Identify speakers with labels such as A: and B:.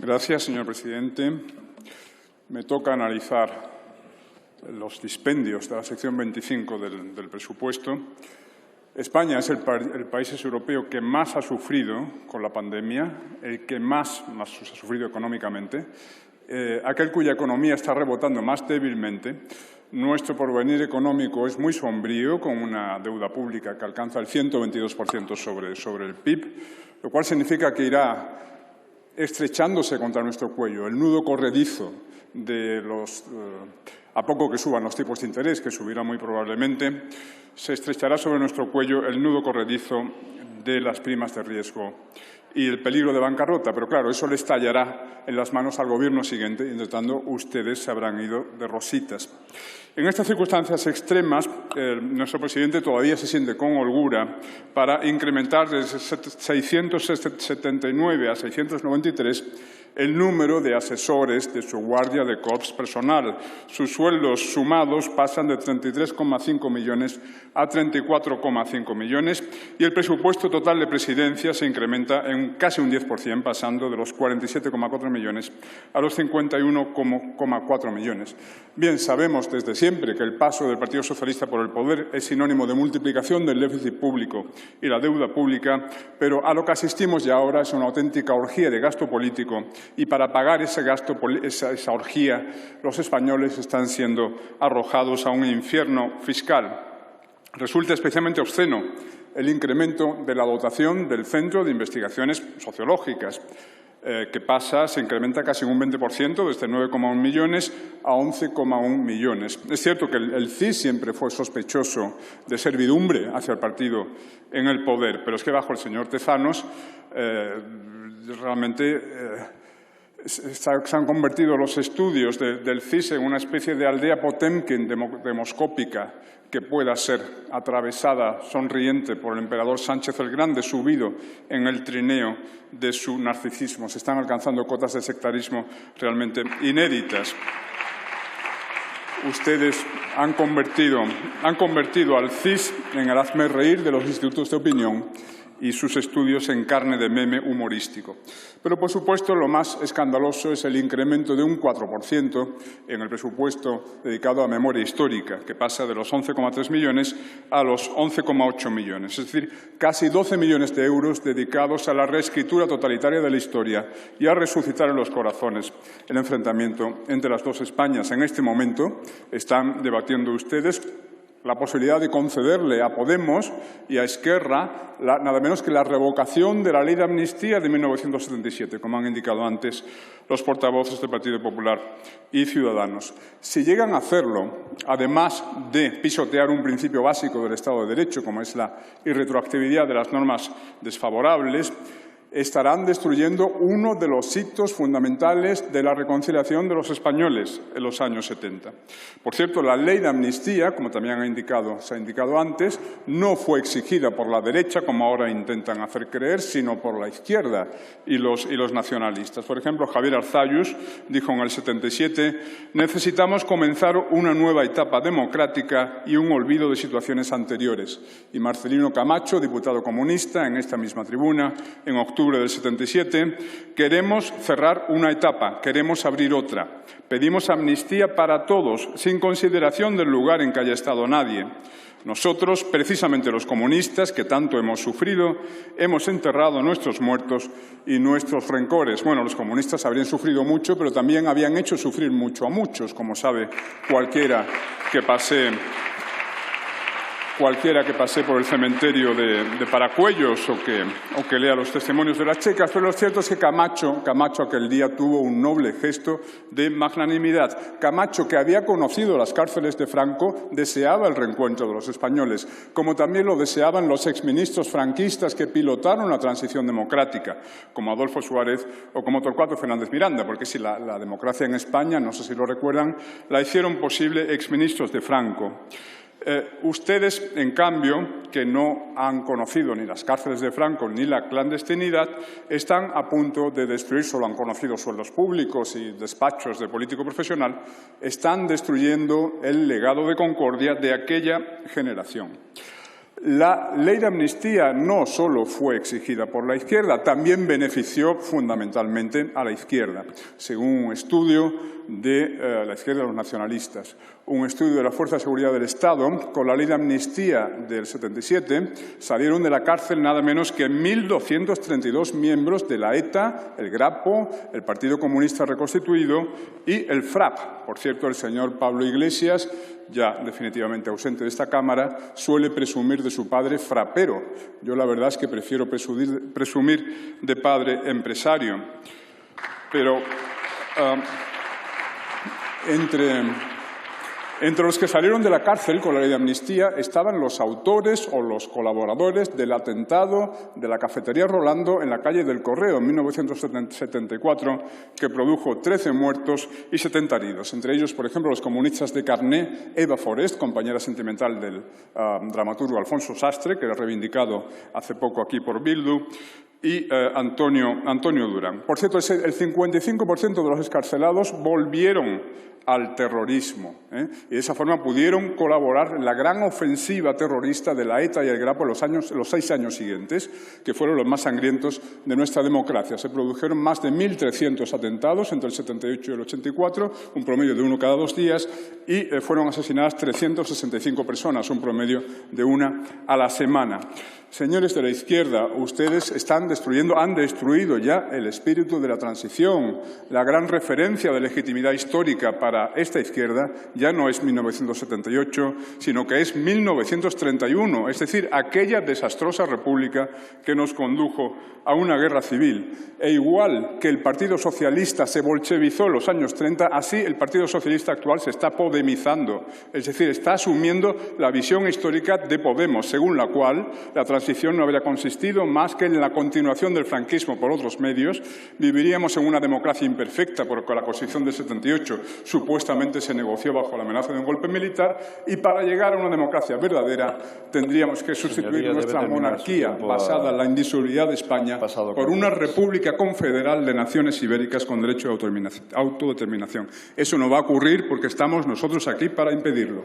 A: Gracias, señor presidente. Me toca analizar los dispendios de la sección 25 del presupuesto. España es el país europeo que más ha sufrido con la pandemia, el que más ha sufrido económicamente, aquel cuya economía está rebotando más débilmente. Nuestro porvenir económico es muy sombrío, con una deuda pública que alcanza el 122% sobre el PIB, lo cual significa que irá estrechándose contra nuestro cuello el nudo corredizo de a poco que suban los tipos de interés, que subirá muy probablemente, se estrechará sobre nuestro cuello el nudo corredizo de las primas de riesgo y el peligro de bancarrota. Pero claro, eso le estallará en las manos al Gobierno siguiente y, entre tanto, ustedes se habrán ido de rositas. En estas circunstancias extremas, nuestro presidente todavía se siente con holgura para incrementar desde 679 a 693 el número de asesores de su guardia de corps personal. Sus sueldos sumados pasan de 33,5 millones a 34,5 millones y el presupuesto total de Presidencia se incrementa en casi un 10%, pasando de los 47,4 millones a los 51,4 millones. Bien, sabemos desde siempre que el paso del Partido Socialista por el poder es sinónimo de multiplicación del déficit público y la deuda pública, pero a lo que asistimos ya ahora es una auténtica orgía de gasto político. Y para pagar ese gasto, esa orgía, los españoles están siendo arrojados a un infierno fiscal. Resulta especialmente obsceno el incremento de la dotación del Centro de Investigaciones Sociológicas, que se incrementa casi un 20%, desde 9,1 millones a 11,1 millones. Es cierto que el CIS siempre fue sospechoso de servidumbre hacia el partido en el poder, pero es que bajo el señor Tezanos realmente se han convertido los estudios del CIS en una especie de aldea Potemkin demoscópica que pueda ser atravesada sonriente por el emperador Sánchez el Grande, subido en el trineo de su narcisismo. Se están alcanzando cotas de sectarismo realmente inéditas. Ustedes han convertido al CIS en el hazmerreír de los institutos de opinión y sus estudios en carne de meme humorístico. Pero, por supuesto, lo más escandaloso es el incremento de un 4% en el presupuesto dedicado a memoria histórica, que pasa de los 11,3 millones a los 11,8 millones. Es decir, casi 12 millones de euros dedicados a la reescritura totalitaria de la historia y a resucitar en los corazones el enfrentamiento entre las dos Españas. En este momento están debatiendo ustedes la posibilidad de concederle a Podemos y a Esquerra nada menos que la revocación de la Ley de Amnistía de 1977, como han indicado antes los portavoces del Partido Popular y Ciudadanos. Si llegan a hacerlo, además de pisotear un principio básico del Estado de Derecho, como es la irretroactividad de las normas desfavorables, estarán destruyendo uno de los hitos fundamentales de la reconciliación de los españoles en los años 70. Por cierto, la ley de amnistía, como también se ha indicado antes, no fue exigida por la derecha, como ahora intentan hacer creer, sino por la izquierda y los nacionalistas. Por ejemplo, Javier Arzallus dijo en el 77: necesitamos comenzar una nueva etapa democrática y un olvido de situaciones anteriores. Y Marcelino Camacho, diputado comunista, en esta misma tribuna, en octubre del 77, queremos cerrar una etapa, queremos abrir otra. Pedimos amnistía para todos, sin consideración del lugar en que haya estado nadie. Nosotros, precisamente los comunistas, que tanto hemos sufrido, hemos enterrado nuestros muertos y nuestros rencores. Bueno, los comunistas habrían sufrido mucho, pero también habían hecho sufrir mucho a muchos, como sabe cualquiera que pase por el cementerio de Paracuellos o que lea los testimonios de las checas. Pero lo cierto es que Camacho aquel día tuvo un noble gesto de magnanimidad. Camacho, que había conocido las cárceles de Franco, deseaba el reencuentro de los españoles, como también lo deseaban los exministros franquistas que pilotaron la transición democrática, como Adolfo Suárez o como Torcuato Fernández Miranda, porque si la democracia en España, no sé si lo recuerdan, la hicieron posible exministros de Franco. Ustedes, en cambio, que no han conocido ni las cárceles de Franco ni la clandestinidad, están a punto de destruir, solo han conocido sueldos públicos y despachos de político profesional, están destruyendo el legado de concordia de aquella generación. La ley de amnistía no solo fue exigida por la izquierda, también benefició fundamentalmente a la izquierda, según un estudio de la izquierda de los nacionalistas. Un estudio de la Fuerza de Seguridad del Estado, con la ley de amnistía del 77, salieron de la cárcel nada menos que 1.232 miembros de la ETA, el Grapo, el Partido Comunista Reconstituido y el FRAP. Por cierto, el señor Pablo Iglesias, ya definitivamente ausente de esta Cámara, suele presumir de su padre frapero. Yo la verdad es que prefiero presumir de padre empresario. Pero entre los que salieron de la cárcel con la ley de amnistía estaban los autores o los colaboradores del atentado de la cafetería Rolando en la calle del Correo en 1974, que produjo 13 muertos y 70 heridos. Entre ellos, por ejemplo, los comunistas de carné, Eva Forest, compañera sentimental del dramaturgo Alfonso Sastre, que era reivindicado hace poco aquí por Bildu, y Antonio Durán. Por cierto, el 55% de los excarcelados volvieron al terrorismo, y de esa forma pudieron colaborar en la gran ofensiva terrorista de la ETA y el Grapo en los 6 años siguientes, que fueron los más sangrientos de nuestra democracia. Se produjeron más de 1.300 atentados entre el 78 y el 84, un promedio de 1 cada 2 días, y fueron asesinadas 365 personas, un promedio de 1 a la semana. Señores de la izquierda, ustedes han destruido ya el espíritu de la transición. La gran referencia de legitimidad histórica para esta izquierda ya no es 1978, sino que es 1931, es decir, aquella desastrosa república que nos condujo a una guerra civil. E igual que el Partido Socialista se bolchevizó en los años 30, así el Partido Socialista actual se está podemizando, es decir, está asumiendo la visión histórica de Podemos, según la cual la transición no habría consistido más que en la continuación del franquismo por otros medios, viviríamos en una democracia imperfecta porque la Constitución del 78 supuestamente se negoció bajo la amenaza de un golpe militar, y para llegar a una democracia verdadera tendríamos que sustituir nuestra monarquía basada en la indisolubilidad de España por una república confederal de naciones ibéricas con derecho de autodeterminación. Eso no va a ocurrir porque estamos nosotros aquí para impedirlo.